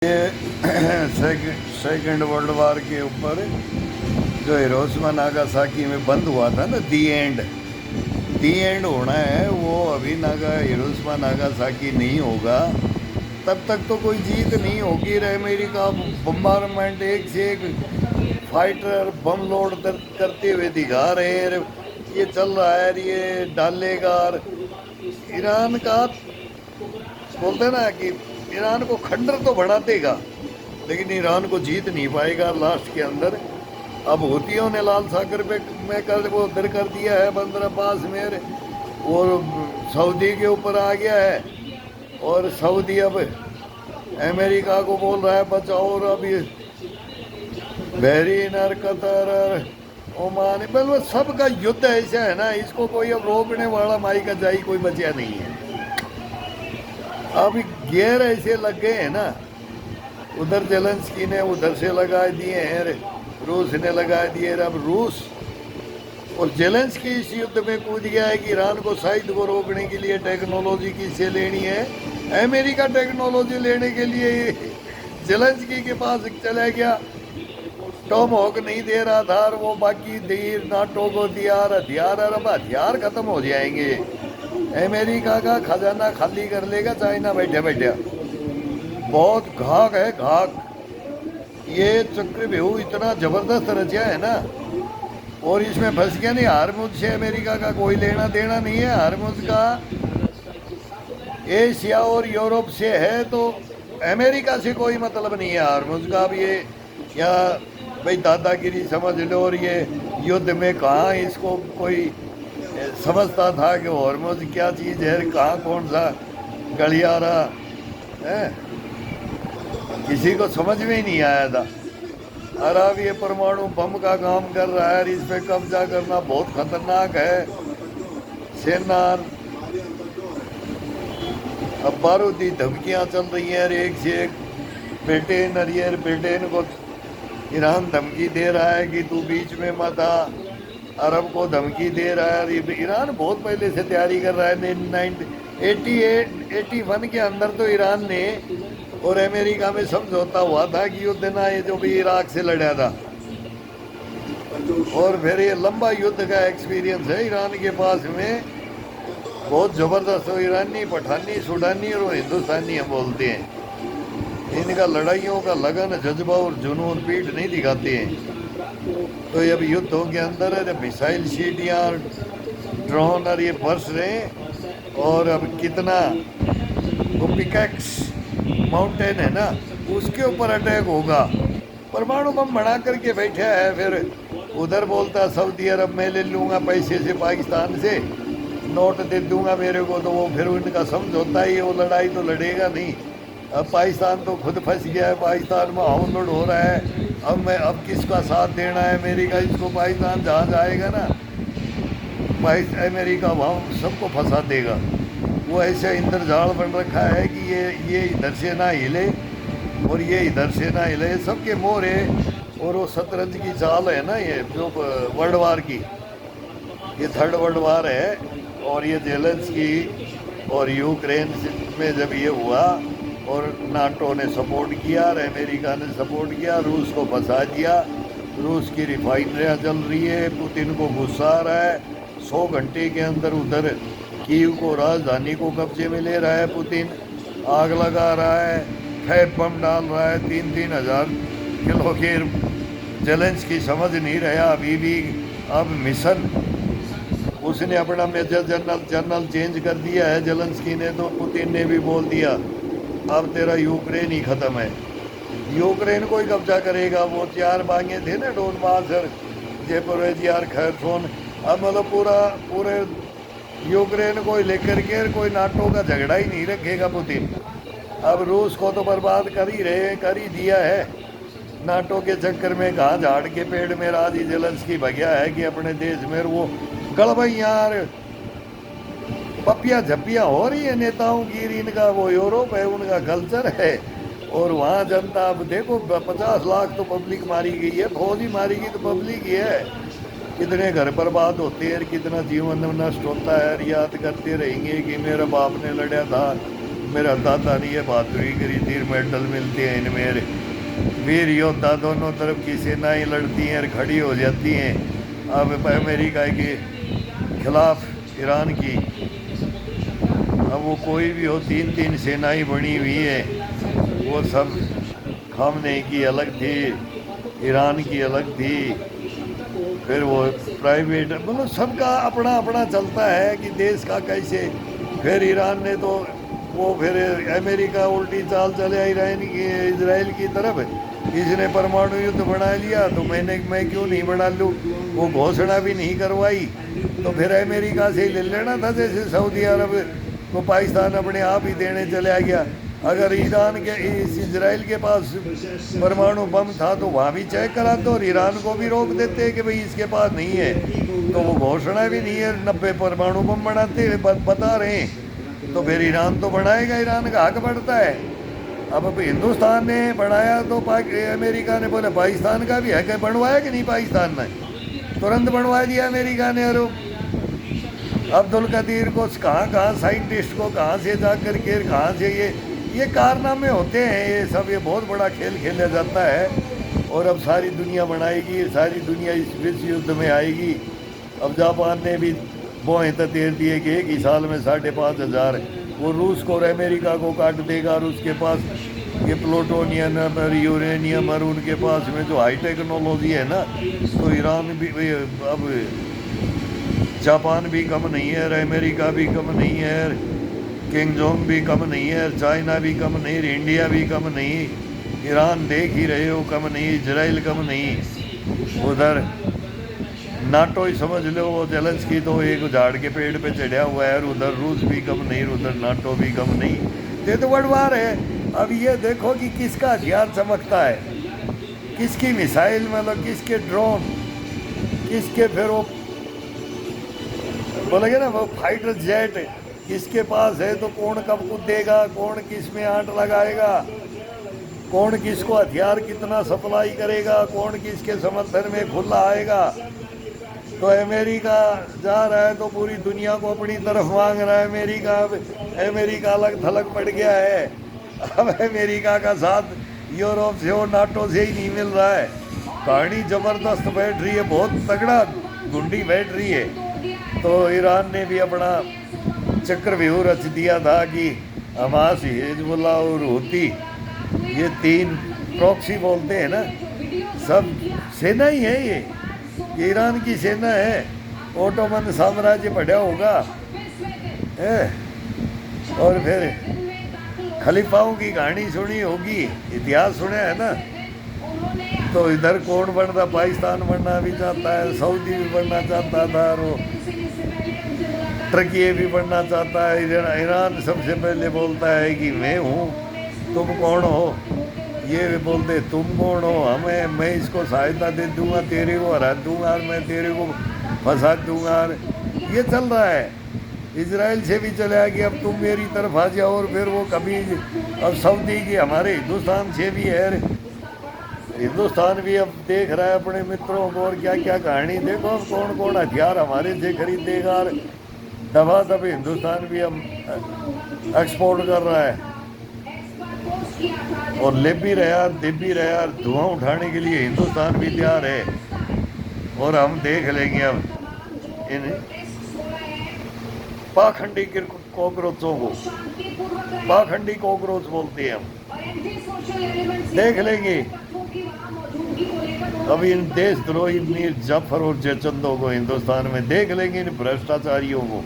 ये second world war के ऊपर जो हिरोशिमा नागासाकी में बंद हुआ था ना, दी एंड होना है वो। अभी हिरोशिमा नागासाकी नहीं होगा तब तक तो कोई जीत नहीं होगी। अमेरिका बम्बारमेंट एक से एक फाइटर बम लोड करते हुए दिखा रहे हैं। ये चल रहा है, ये डालेगा। और ईरान का बोलते ना कि ईरान को खंडर तो बढ़ा देगा लेकिन ईरान को जीत नहीं पाएगा लास्ट के अंदर। अब हुतियों ने लाल सागर पे में कर वो उधर कर दिया है बंदर अब्बास में, और सऊदी के ऊपर आ गया है। और सऊदी अब अमेरिका को बोल रहा है बचाओ। और अब ये बहरीन और कतर और ओमान, मतलब सबका युद्ध ऐसा है ना, इसको कोई अब रोकने वाला माई का जाई कोई बचा नहीं है। अब गियर ऐसे लग गए हैं ना, उधर जेलेंस्की ने उधर से लगा दिए हैं, रूस ने लगा दिए। अब रूस और जेलेंस्की इस युद्ध में कूद गया है कि ईरान को साइड को रोकने के लिए टेक्नोलॉजी किससे लेनी है। अमेरिका टेक्नोलॉजी लेने के लिए जेलेंस्की के पास चला गया। टॉम हॉक नहीं दे रहा था और वो बाकी देर नाटो को दिया हथियार। अब हथियार खत्म हो जाएंगे, अमेरिका का खजाना खाली कर लेगा चाइना बैठे बैठे। बहुत घाक है घाक। ये चक्रव्यूह इतना जबरदस्त रचा है ना, और इसमें फंस गया नहीं। हारमुज से अमेरिका का कोई लेना देना नहीं है। हारमुज का एशिया और यूरोप से है, तो अमेरिका से कोई मतलब नहीं है हारमुज का। अब ये या भाई दादागिरी समझ लो। और ये युद्ध में कहाँ इसको कोई समझता था कि हारमुज क्या चीज़ है, कहाँ कौन सा गलियारा है, किसी को समझ में ही नहीं आया था। और अब ये परमाणु बम का काम कर रहा है, इस पे कब्जा करना बहुत खतरनाक है। सेना अब बारूदी धमकियां चल रही हैं, एक से एक। ब्रिटेन को ईरान धमकी दे रहा है कि तू बीच में मत आ। अरब को धमकी दे रहा है। ईरान बहुत पहले से तैयारी कर रहा है। 1981 के अंदर तो ईरान ने और अमेरिका में समझौता हुआ था कि युद्ध ना, ये जो भी इराक से लड़ा था। और फिर ये लंबा युद्ध का एक्सपीरियंस है ईरान के पास में, बहुत ज़बरदस्त। हो ईरानी, पठानी, सूडानी और हिंदुस्तानी हम बोलते हैं। इनका लड़ाइयों का लगन, जज्बा और जुनून पीठ नहीं दिखाते हैं। तो ये अब युद्धों के अंदर है, जब मिसाइल शीटियाँ और ड्रोन और ये बरस रहे हैं। और अब कितना वो पिकैक्स माउंटेन है ना, उसके ऊपर अटैक होगा। परमाणु बम बना करके बैठा है। फिर उधर बोलता सऊदी अरब मैं ले लूँगा पैसे से पाकिस्तान से, नोट दे दूंगा मेरे को। तो वो फिर उनका समझौता ही, वो लड़ाई तो लड़ेगा नहीं। अब पाकिस्तान तो खुद फंस गया है, पाकिस्तान में हमलोड हो रहा है। अब किसका साथ देना है अमेरिका, इसको पाकिस्तान जहाँ जाएगा ना, अमेरिका वहाँ सबको फंसा देगा। वो ऐसे इंद्रजाल बन रखा है कि ये इधर से ना हिले और ये इधर से ना हिले, सबके मोर है। और वो शतरंज की चाल है ना, ये जो वर्ल्ड वार की, ये थर्ड वर्ल्ड वार है। और ये जेलेंस्की और यूक्रेन में जब ये हुआ और नाटो ने सपोर्ट किया और अमेरिका ने सपोर्ट किया, रूस को फंसा दिया। रूस की रिफाइनरियाँ जल रही है, पुतिन को गुस्सा आ रहा है। 100 घंटे के अंदर उधर कीव को, राजधानी को कब्जे में ले रहा है पुतिन। आग लगा रहा है, फैब बम डाल रहा है 3-3 हज़ार किलो के। जेलेंस्की समझ नहीं रहा अभी भी। अब मिशन उसने अपना मेजर जनरल चेंज कर दिया है जेलेंस्की ने। तो पुतिन ने भी बोल दिया अब तेरा यूक्रेन ही ख़त्म है, यूक्रेन को ही कब्जा करेगा। वो 4 बांगे थे ना, डोनबास और जेपोरोजियार, खैरसोन। अब मतलब पूरे यूक्रेन को ही लेकर के कोई नाटो का झगड़ा ही नहीं रखेगा पुतिन। अब रूस को तो बर्बाद कर ही दिया है नाटो के चक्कर में। कहाँ झाड़ के पेड़ में राजी जेलेंस्की भगया है कि अपने देश में वो गड़बैयाँ पपिया झपियाँ हो रही है नेताओं की। इनका वो यूरोप है, उनका कल्चर है। और वहाँ जनता, अब देखो 50 लाख तो पब्लिक मारी गई है, फौज ही मारी गई तो पब्लिक ही है। कितने घर बर्बाद होते हैं, कितना जीवन नष्ट होता है। याद करते रहेंगे कि मेरे बाप ने लड़ा था, मेरा दादा ने ये बहादुरी करी थी, मेडल मिलते हैं इनमें। वीर योद्धा दोनों तरफ की सेनाएं लड़ती हैं और खड़ी हो जाती हैं। अब अमेरिका के खिलाफ ईरान की, अब वो कोई भी हो, तीन तीन सेनाएं बनी हुई है। वो सब खामने की अलग थी, ईरान की अलग थी, फिर वो प्राइवेट, मतलब सबका अपना अपना चलता है कि देश का कैसे। फिर ईरान ने तो वो, फिर अमेरिका उल्टी चाल चले ईरान की, इजराइल की तरफ। इसने परमाणु युद्ध बना लिया तो मैं क्यों नहीं बना लूँ। वो घोषणा भी नहीं करवाई तो फिर अमेरिका से ही ले लेना था, जैसे सऊदी अरब को पाकिस्तान अपने आप ही देने चला गया। अगर ईरान के, इस इजराइल के पास परमाणु बम था तो वहाँ भी चेक करा दो और ईरान को भी रोक देते कि भाई इसके पास नहीं है। तो वो घोषणा भी नहीं है, 90 परमाणु बम बनाते बता रहे हैं, तो फिर ईरान तो बनाएगा, ईरान का हक बढ़ता है। अब हिंदुस्तान ने बनाया तो अमेरिका ने बोले पाकिस्तान का भी है, बनवाया कि नहीं पाकिस्तान ने, तुरंत बनवा दिया अमेरिका ने। और अब्दुल कदीर को कहाँ साइंटिस्ट को कहाँ से जा कर के, कहाँ से ये कारनामे होते हैं, ये सब, ये बहुत बड़ा खेल खेला जाता है। और अब सारी दुनिया बनाएगी, सारी दुनिया इस विश्व युद्ध में आएगी। अब जापान ने भी बोएं ततेर दिए कि एक ही साल में 5,500 वो रूस को और अमेरिका को काट देगा। और उसके पास ये प्लूटोनियम और यूरेनियम और उनके पास में जो हाई टेक्नोलॉजी है ना, तो ईरान भी, अब जापान भी कम नहीं है, अमेरिका भी कम नहीं है, किंग जोंग भी कम नहीं है, चाइना भी कम नहीं, इंडिया भी कम नहीं, ईरान देख ही रहे हो कम नहीं, इजराइल कम नहीं, उधर नाटो ही समझ लो, वो जेलेंस्की तो एक झाड़ के पेड़ पे चढ़ा हुआ है, और उधर रूस भी कम नहीं, उधर नाटो भी कम नहीं। ये तो बड़वार है। अब ये देखो कि किसका हथियार चमकता है, किसकी मिसाइल, मतलब किसके ड्रोन, किसके फिर वो बोलेंगे ना वो फाइटर जेट किसके पास है, तो कौन कब कूदेगा, कौन किस में आंट लगाएगा, कौन किसको हथियार कितना सप्लाई करेगा, कौन किसके समर्थन में खुला आएगा। तो अमेरिका जा रहा है तो पूरी दुनिया को अपनी तरफ मांग रहा है। अमेरिका अलग थलग पड़ गया है। अब अमेरिका का साथ यूरोप से और नाटो से ही नहीं मिल रहा है। कहानी ज़बरदस्त बैठ रही है, बहुत तगड़ा गुंडी बैठ रही है। तो ईरान ने भी अपना चक्रव्यूह रच दिया था कि हमास, हिजबुल्लाह और हूती, ये 3 प्रॉक्सी बोलते हैं ना, सब सेना ही है। ये ईरान की सेना है, ओटोमन साम्राज्य पढ़ा होगा है। और फिर खलीफाओं की कहानी सुनी होगी, इतिहास सुना है ना। तो इधर कौन बनता, पाकिस्तान बनना भी चाहता है, सऊदी भी बनना चाहता था, और टर्की भी बनना चाहता है। ईरान सबसे पहले बोलता है कि मैं हूँ, तुम कौन हो। ये भी बोलते तुम कौन हो, मैं इसको सहायता दे दूंगा, तेरे को हरा दूंगा, और मैं तेरे को फंसा दूंगा। ये चल रहा है। इजराइल से भी चला कि अब तुम मेरी तरफ आ जाओ, और फिर वो कभी, अब सऊदी की, हमारे हिंदुस्तान से भी है, हिंदुस्तान भी अब देख रहा है अपने मित्रों को। और क्या क्या कहानी देखो, अब कौन कौन हथियार हमारे से खरीदेगा। और दबा दब हिंदुस्तान भी अब एक्सपोर्ट कर रहा है, और ले भी रहा, दे भी रहा। धुआं उठाने के लिए हिंदुस्तान भी तैयार है। और हम देख लेंगे अब इन पाखंडी कॉकरोचों को, पाखंडी कॉकरोच बोलते हैं हम, देख लेंगे अब इन देशद्रोही मीर जाफर और जयचंदों को हिंदुस्तान में, देख लेंगे इन भ्रष्टाचारियों को।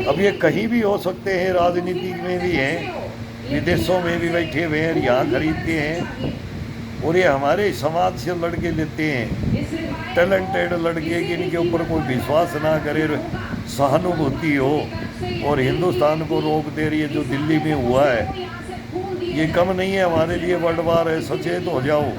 अब ये कहीं भी हो सकते हैं, राजनीति में भी हैं, विदेशों में भी बैठे हुए हैं, यहाँ खरीदते हैं। और ये हमारे समाज से लड़के लेते हैं, टैलेंटेड लड़के, कि इनके ऊपर कोई विश्वास ना करे, सहानुभूति हो। और हिंदुस्तान को रोक दे रही है, जो दिल्ली में हुआ है, ये कम नहीं है हमारे लिए, वर्ल्ड वार है। सचेत हो जाओ।